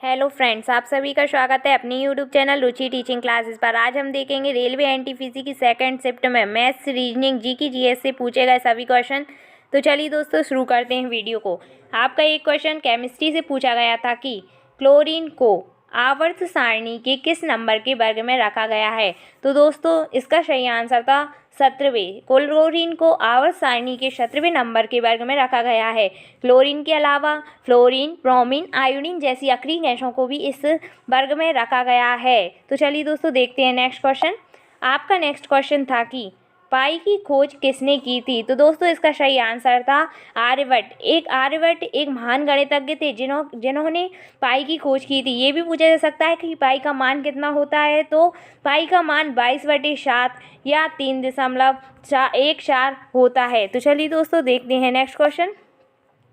Hello friends, आप सभी का स्वागत है अपनी यूट्यूब चैनल रुचि टीचिंग क्लासेस पर। आज हम देखेंगे रेलवे एनटीपीसी की सेकंड शिफ्ट में मैथ्स, रीजनिंग, जीएस से पूछे गए सभी क्वेश्चन। तो चलिए दोस्तों शुरू करते हैं वीडियो को। आपका एक क्वेश्चन केमिस्ट्री से पूछा गया था कि क्लोरीन को आवर्त सारणी के किस नंबर के वर्ग में रखा गया है। तो दोस्तों इसका सही आंसर था 17वें। क्लोरीन को आवर्त सारणी के 17वें नंबर के वर्ग में रखा गया है। क्लोरीन के अलावा फ्लोरीन, ब्रोमीन, आयोडीन जैसी अक्रिय गैसों को भी इस वर्ग में रखा गया है। तो चलिए दोस्तों देखते हैं नेक्स्ट क्वेश्चन। आपका नेक्स्ट क्वेश्चन था कि पाई की खोज किसने की थी। तो दोस्तों इसका सही आंसर था आर्यभट्ट। आर्यभट्ट एक महान गणितज्ञ थे जिन्होंने पाई की खोज की थी। ये भी पूछा जा सकता है कि पाई का मान कितना होता है। तो पाई का मान 22/7 या 3.14 होता है। तो चलिए दोस्तों देखते हैं नेक्स्ट क्वेश्चन।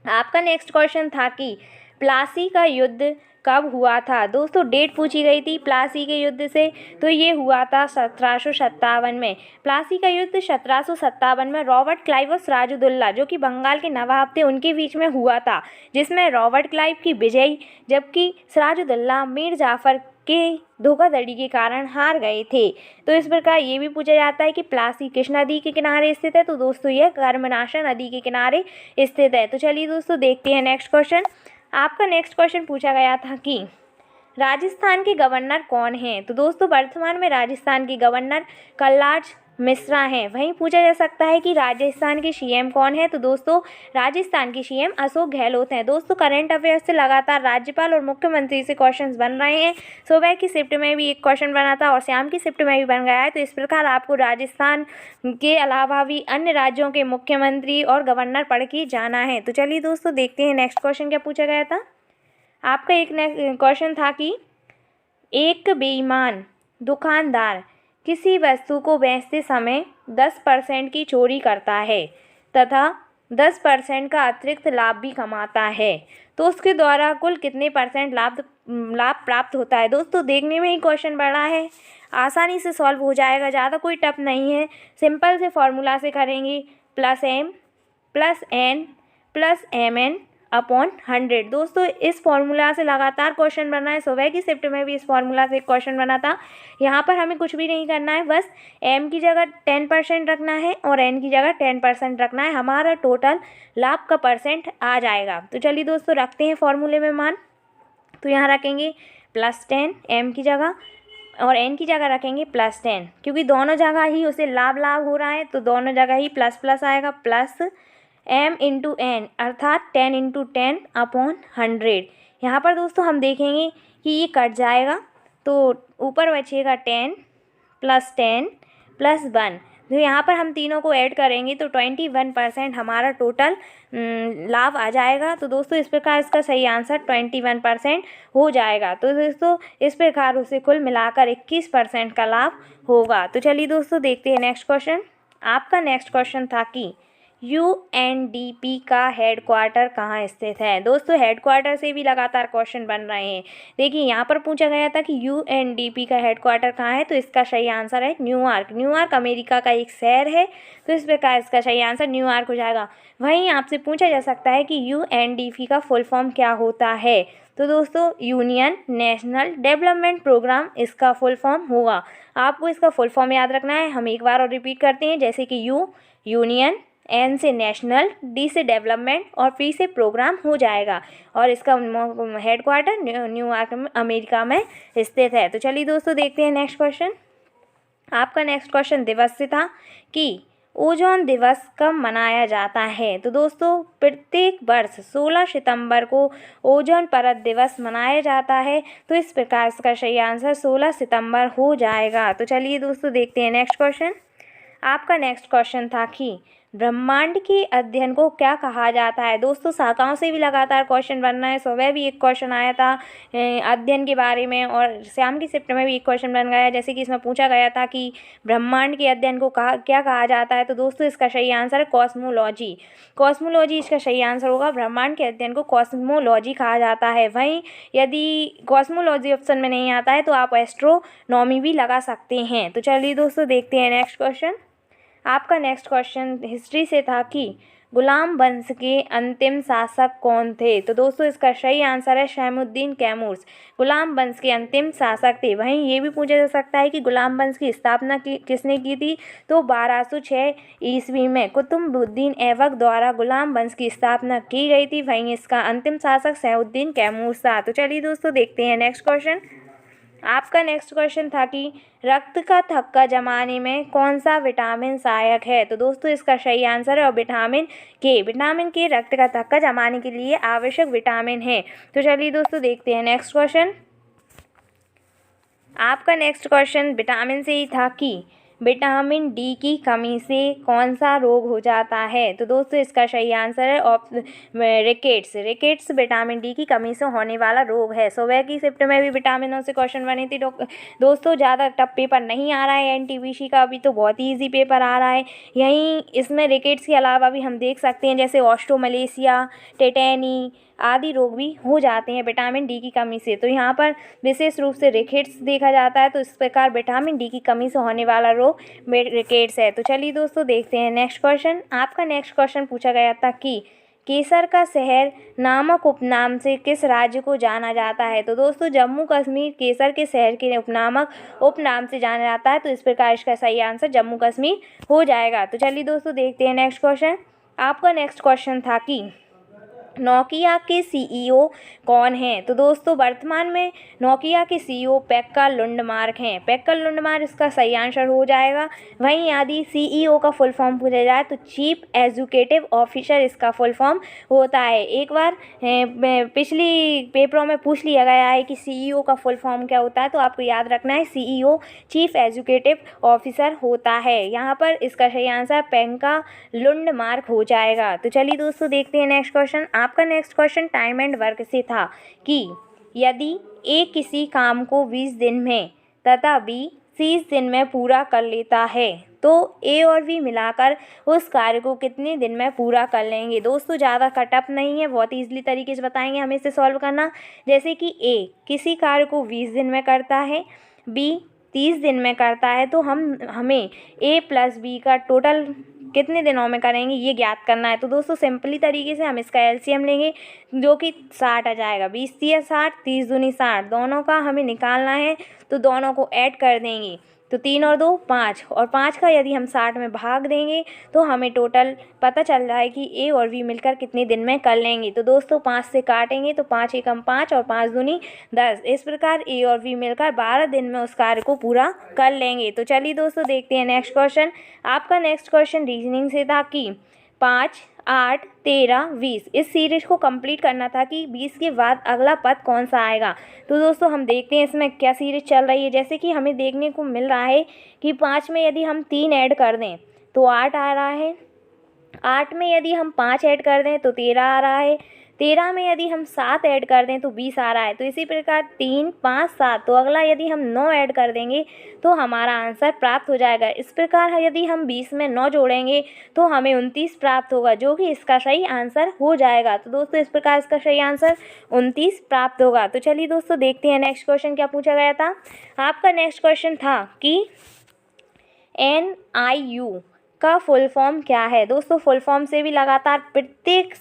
आपका नेक्स्ट क्वेश्चन था कि प्लासी का युद्ध कब हुआ था। दोस्तों डेट पूछी गई थी प्लासी के युद्ध से। तो ये हुआ था 1757 में। प्लासी का युद्ध 1757 में रॉबर्ट क्लाइव और सिराजुद्दौला जो कि बंगाल के नवाब थे उनके बीच में हुआ था, जिसमें रॉबर्ट क्लाइव की विजय जबकि सिराजुद्दौला मीर जाफर के धोखाधड़ी के कारण हार गए थे। तो इस प्रकार ये भी पूछा जाता है कि प्लासी किस नदी के किनारे स्थित है। तो दोस्तों यह कर्मनाशा नदी के किनारे स्थित है। तो चलिए दोस्तों देखते हैं नेक्स्ट क्वेश्चन। आपका नेक्स्ट क्वेश्चन पूछा गया था कि राजस्थान के गवर्नर कौन हैं। तो दोस्तों वर्तमान में राजस्थान के गवर्नर कलराज मिश्रा हैं। वहीं पूछा जा सकता है कि राजस्थान के सीएम कौन है। तो दोस्तों राजस्थान के सीएम अशोक गहलोत हैं। दोस्तों करंट अफेयर्स से लगातार राज्यपाल और मुख्यमंत्री से क्वेश्चंस बन रहे हैं। सुबह की शिफ्ट में भी एक क्वेश्चन बना था और शाम की शिफ्ट में भी बन गया है। तो इस प्रकार आपको राजस्थान के अलावा भी अन्य राज्यों के मुख्यमंत्री और गवर्नर पढ़ के जाना है। तो चलिए दोस्तों देखते हैं नेक्स्ट क्वेश्चन क्या पूछा गया था। आपका एक क्वेश्चन था कि एक बेईमान दुकानदार किसी वस्तु को बेचते समय 10% की चोरी करता है तथा 10% का अतिरिक्त लाभ भी कमाता है, तो उसके द्वारा कुल कितने % लाभ प्राप्त होता है। दोस्तों देखने में ही क्वेश्चन बड़ा है, आसानी से सॉल्व हो जाएगा, ज़्यादा कोई टफ नहीं है। सिंपल से फॉर्मूला से करेंगे +m+n+mn/100। दोस्तों इस फॉर्मूला से लगातार क्वेश्चन बना है। सुबह की शिफ्ट में भी इस फॉर्मूला से एक क्वेश्चन बना था। यहाँ पर हमें कुछ भी नहीं करना है, बस m की जगह 10% रखना है और n की जगह 10% रखना है। हमारा टोटल लाभ का % आ जाएगा। तो चलिए दोस्तों रखते हैं फॉर्मूले में मान। तो यहाँ रखेंगे +10 m की जगह और n की जगह रखेंगे +10, क्योंकि दोनों जगह ही उसे लाभ हो रहा है तो दोनों जगह ही प्लस आएगा। प्लस m × n अर्थात 10 × 10/100। यहाँ पर दोस्तों हम देखेंगे कि ये कट जाएगा तो ऊपर बचेगा 10 + 10 + 1। तो यहाँ पर हम तीनों को ऐड करेंगे तो 21% हमारा टोटल लाभ आ जाएगा। तो दोस्तों इस प्रकार इसका सही आंसर 21% हो जाएगा। तो दोस्तों इस प्रकार उसे कुल मिलाकर 21% का लाभ होगा। तो चलिए दोस्तों देखते हैं नेक्स्ट क्वेश्चन। आपका नेक्स्ट क्वेश्चन था कि UNDP का हेडक्वार्टर कहाँ स्थित है। दोस्तों हेडक्वार्टर से भी लगातार क्वेश्चन बन रहे हैं। देखिए यहाँ पर पूछा गया था कि UNDP का हेडक्वार्टर कहाँ है। तो इसका सही आंसर है न्यूयॉर्क। न्यूयॉर्क अमेरिका का एक शहर है। तो इस प्रकार इसका सही आंसर न्यूयॉर्क हो जाएगा। वहीं आपसे पूछा जा सकता है कि UNDP का फुल फॉर्म क्या होता है। तो दोस्तों यूनियन नेशनल डेवलपमेंट प्रोग्राम इसका फुल फॉर्म होगा। आपको इसका फुल फॉर्म याद रखना है। हम एक बार और रिपीट करते हैं, जैसे कि यूनियन, N से नेशनल, D से डेवलपमेंट और P से प्रोग्राम हो जाएगा। और इसका हेडक्वार्टर न्यूयॉर्क अमेरिका में स्थित है। तो चलिए दोस्तों देखते हैं नेक्स्ट क्वेश्चन। आपका नेक्स्ट क्वेश्चन दिवस से था कि ओजोन दिवस कब मनाया जाता है। तो दोस्तों प्रत्येक वर्ष 16 सितंबर को ओजोन परत दिवस मनाया जाता है। तो इस प्रकार इसका सही आंसर 16 सितंबर हो जाएगा। तो चलिए दोस्तों देखते हैं नेक्स्ट क्वेश्चन। आपका नेक्स्ट क्वेश्चन था कि ब्रह्मांड के अध्ययन को क्या कहा जाता है। दोस्तों शाखाओं से भी लगातार क्वेश्चन बन रहा है। सुबह भी एक क्वेश्चन आया था अध्ययन के बारे में और शाम की शिफ्ट में भी एक क्वेश्चन बन गया, जैसे कि इसमें पूछा गया था कि ब्रह्मांड के अध्ययन को क्या कहा जाता है। तो दोस्तों इसका सही आंसर है कॉस्मोलॉजी। कॉस्मोलॉजी इसका सही आंसर होगा। ब्रह्मांड के अध्ययन को कॉस्मोलॉजी कहा जाता है। वहीं यदि कॉस्मोलॉजी ऑप्शन में नहीं आता है तो आप एस्ट्रोनॉमी भी लगा सकते हैं। तो चलिए दोस्तों देखते हैं नेक्स्ट क्वेश्चन। आपका नेक्स्ट क्वेश्चन हिस्ट्री से था कि गुलाम वंश के अंतिम शासक कौन थे? तो दोस्तों इसका सही आंसर है शैमुद्दीन कैमूर्स। गुलाम वंश के अंतिम शासक थे। वहीं ये भी पूछा जा सकता है कि गुलाम वंश की स्थापना किसने की थी? तो 1206 ईस्वी में कुतुबुद्दीन ऐबक द्वारा गुलाम वंश की स्थापना की गई थी। वहीं इसका अंतिम शासक शैमुद्दीन कैमूर था। तो चलिए दोस्तों देखते हैं नेक्स्ट क्वेश्चन। आपका नेक्स्ट क्वेश्चन था कि रक्त का थक्का जमाने में कौन सा विटामिन सहायक है? तो दोस्तों इसका सही आंसर है विटामिन के रक्त का थक्का जमाने के लिए आवश्यक विटामिन है। तो चलिए दोस्तों देखते हैं नेक्स्ट क्वेश्चन। आपका नेक्स्ट क्वेश्चन विटामिन से ही था कि विटामिन डी की कमी से कौन सा रोग हो जाता है? तो दोस्तों इसका सही आंसर है रिकेट्स विटामिन डी की कमी से होने वाला रोग है। सुबह की शिफ्ट में भी विटामिनों से क्वेश्चन बने थे दोस्तों। ज़्यादा टफ पेपर नहीं आ रहा है एनटीपीसी का, अभी तो बहुत ही ईजी पेपर आ रहा है। यहीं इसमें रिकेट्स के अलावा भी हम देख सकते हैं जैसे ऑस्ट्रोमलेशिया, टेटेनी आदि रोग भी हो जाते हैं विटामिन डी की कमी से। तो यहाँ पर विशेष रूप से रिकेट्स देखा जाता है। तो इस प्रकार विटामिन डी की कमी से होने वाला रोग रिकेट्स है। तो चलिए दोस्तों देखते हैं नेक्स्ट क्वेश्चन। आपका नेक्स्ट क्वेश्चन पूछा गया था कि केसर का शहर नामक उपनाम से किस राज्य को जाना जाता है? तो दोस्तों जम्मू कश्मीर केसर के शहर के उपनाम से जाना जाता है। तो इस प्रकार इसका सही आंसर जम्मू कश्मीर हो जाएगा। तो चलिए दोस्तों देखते हैं नेक्स्ट क्वेश्चन। आपका नेक्स्ट क्वेश्चन था कि नोकिया के सीईओ कौन हैं? तो दोस्तों वर्तमान में नोकिया के सीईओ पेक्का लुंडमार्क हैं। पेक्का लुंडमार्क इसका सही आंसर हो जाएगा। वहीं यदि सीईओ का फुल फॉर्म पूछा जाए तो चीफ एग्जीक्यूटिव ऑफिसर इसका फुल फॉर्म होता है। एक बार पिछली पेपरों में पूछ लिया गया है कि सीईओ का फुल फॉर्म क्या होता है, तो आपको याद रखना है सीईओ चीफ एग्जीक्यूटिव ऑफिसर होता है। यहाँ पर इसका सही आंसर पेक्का लुंडमार्क हो जाएगा। तो चलिए दोस्तों देखते हैं नेक्स्ट क्वेश्चन। आपका next question time and work से था कि यदि ए किसी काम को 20 दिन में तथा बी 30 दिन में पूरा कर लेता है तो ए और बी मिलाकर उस कार्य को कितने दिन में पूरा कर लेंगे? दोस्तों ज़्यादा कटअप नहीं है, बहुत ईजिली तरीके से बताएंगे हमें इसे सॉल्व करना। जैसे कि ए किसी कार्य को 20 दिन में करता है, बी 30 दिन में करता है, तो हमें ए प्लस बी का टोटल कितने दिनों में करेंगे ये ज्ञात करना है। तो दोस्तों सिंपली तरीके से हम इसका एलसीएम लेंगे जो कि 60 आ जाएगा। 20 तिया 60, 30 दूनी 60, दोनों का हमें निकालना है। तो दोनों को ऐड कर देंगे तो 3 और 2 5, और 5 का यदि हम 60 में भाग देंगे तो हमें टोटल पता चल रहा है कि ए और बी मिलकर कितने दिन में कर लेंगे। तो दोस्तों 5 से काटेंगे तो 5 एकम 5 और 5 दूनी 10। इस प्रकार ए और बी मिलकर 12 दिन में उस कार्य को पूरा कर लेंगे। तो चलिए दोस्तों देखते हैं नेक्स्ट क्वेश्चन। आपका नेक्स्ट क्वेश्चन रीजनिंग से था कि 5, 8, 13, 20 इस सीरीज को कंप्लीट करना था कि 20 के बाद अगला पद कौन सा आएगा। तो दोस्तों हम देखते हैं इसमें क्या सीरीज चल रही है। जैसे कि हमें देखने को मिल रहा है कि 5 में यदि हम 3 ऐड कर दें तो 8 आ रहा है, 8 में यदि हम 5 ऐड कर दें तो 13 आ रहा है, 13 में यदि हम 7 ऐड कर दें तो 20 आ रहा है। तो इसी प्रकार 3, 5, 7, तो अगला यदि हम 9 ऐड कर देंगे तो हमारा आंसर प्राप्त हो जाएगा। इस प्रकार यदि हम 20 में 9 जोड़ेंगे तो हमें 29 प्राप्त होगा, जो कि इसका सही आंसर हो जाएगा। तो दोस्तों इस प्रकार इसका सही आंसर 29 प्राप्त होगा। तो चलिए दोस्तों देखते हैं नेक्स्ट क्वेश्चन क्या पूछा गया था। आपका नेक्स्ट क्वेश्चन था कि NIU का फुल फॉर्म क्या है। दोस्तों फुल फॉर्म से भी लगातार प्रत्येक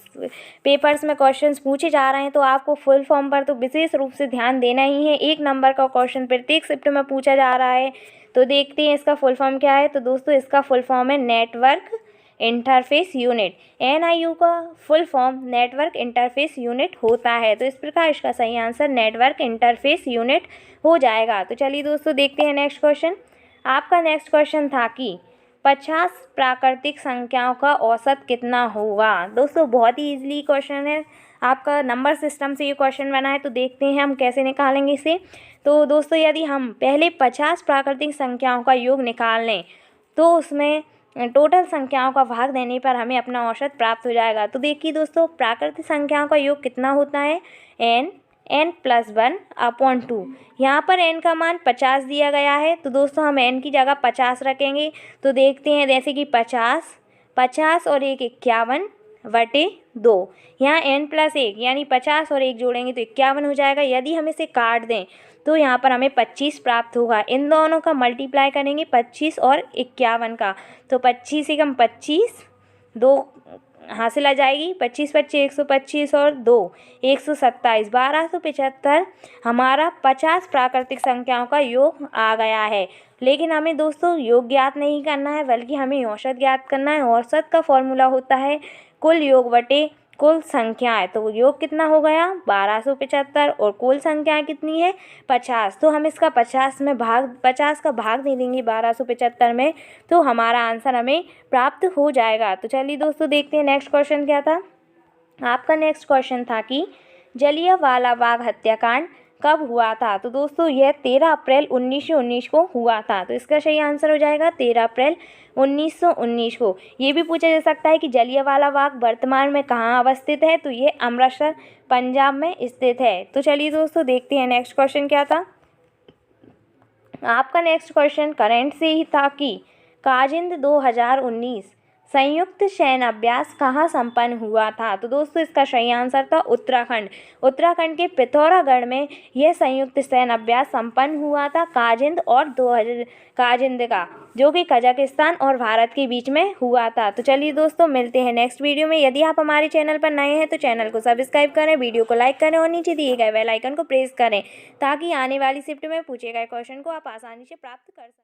पेपर्स में क्वेश्चंस पूछे जा रहे हैं, तो आपको फुल फॉर्म पर तो विशेष रूप से ध्यान देना ही है। 1 नंबर का क्वेश्चन प्रत्येक शिफ्ट में पूछा जा रहा है। तो देखते हैं इसका फुल फॉर्म क्या है। तो दोस्तों इसका फुल फॉर्म है नेटवर्क इंटरफेस यूनिट। NIU का full form network interface unit होता है। तो इस प्रकार इसका सही आंसर नेटवर्क इंटरफेस यूनिट हो जाएगा। तो चलिए दोस्तों देखते हैं नेक्स्ट क्वेश्चन। आपका नेक्स्ट क्वेश्चन था कि 50 प्राकृतिक संख्याओं का औसत कितना होगा। दोस्तों बहुत ही ईजिली क्वेश्चन है, आपका नंबर सिस्टम से ये क्वेश्चन बना है। तो देखते हैं हम कैसे निकालेंगे इसे। तो दोस्तों यदि हम पहले 50 प्राकृतिक संख्याओं का योग निकाल लें तो उसमें टोटल संख्याओं का भाग देने पर हमें अपना औसत प्राप्त हो जाएगा। तो देखिए दोस्तों प्राकृतिक संख्याओं का योग कितना होता है, n + 1/2। यहाँ पर n का मान 50 दिया गया है। तो दोस्तों हम n की जगह 50 रखेंगे। तो देखते हैं जैसे कि 50 और 1 51/2। यहाँ n + 1 यानी 50 और 1 जोड़ेंगे तो 51 हो जाएगा। यदि हम इसे काट दें तो यहाँ पर हमें 25 प्राप्त होगा। इन दोनों का मल्टीप्लाई करेंगे 25 और 51 का, तो 25 एकम 25, 2 हासिल आ जाएगी। 25 25 125 और 2 127। 1275 हमारा 50 प्राकृतिक संख्याओं का योग आ गया है। लेकिन हमें दोस्तों योग ज्ञात नहीं करना है, बल्कि हमें औसत ज्ञात करना है। औसत का फॉर्मूला होता है कुल योग बटे कुल संख्याएं। तो योग कितना हो गया 1275 और कुल संख्याएं कितनी है 50। तो हम इसका 50 का भाग दे देंगे 1275 में, तो हमारा आंसर हमें प्राप्त हो जाएगा। तो चलिए दोस्तों देखते हैं नेक्स्ट क्वेश्चन क्या था। आपका नेक्स्ट क्वेश्चन था कि जलियांवाला बाग हत्याकांड कब हुआ था। तो दोस्तों यह 13 अप्रैल 1919 को हुआ था। तो इसका सही आंसर हो जाएगा 13 अप्रैल 1919 को। ये भी पूछा जा सकता है कि जलियांवाला बाग वर्तमान में कहाँ अवस्थित है। तो ये अमृतसर पंजाब में स्थित है। तो चलिए दोस्तों देखते हैं नेक्स्ट क्वेश्चन क्या था। आपका नेक्स्ट क्वेश्चन करंट से ही था कि काजिंद 2019 संयुक्त सैन्य अभ्यास कहाँ संपन्न हुआ था। तो दोस्तों इसका सही आंसर था उत्तराखंड। उत्तराखंड के पिथौरागढ़ में यह संयुक्त सैन्य अभ्यास संपन्न हुआ था काजिंद और 2000 काजिंद का, जो कि कजाकिस्तान और भारत के बीच में हुआ था। तो चलिए दोस्तों मिलते हैं नेक्स्ट वीडियो में। यदि आप हमारे चैनल पर नए हैं तो चैनल को सब्सक्राइब करें, वीडियो को लाइक करें और नीचे दिए गए बेल आइकन को प्रेस करें, ताकि आने वाली शिफ्ट में पूछे गए क्वेश्चन को आप आसानी से प्राप्त कर सकें।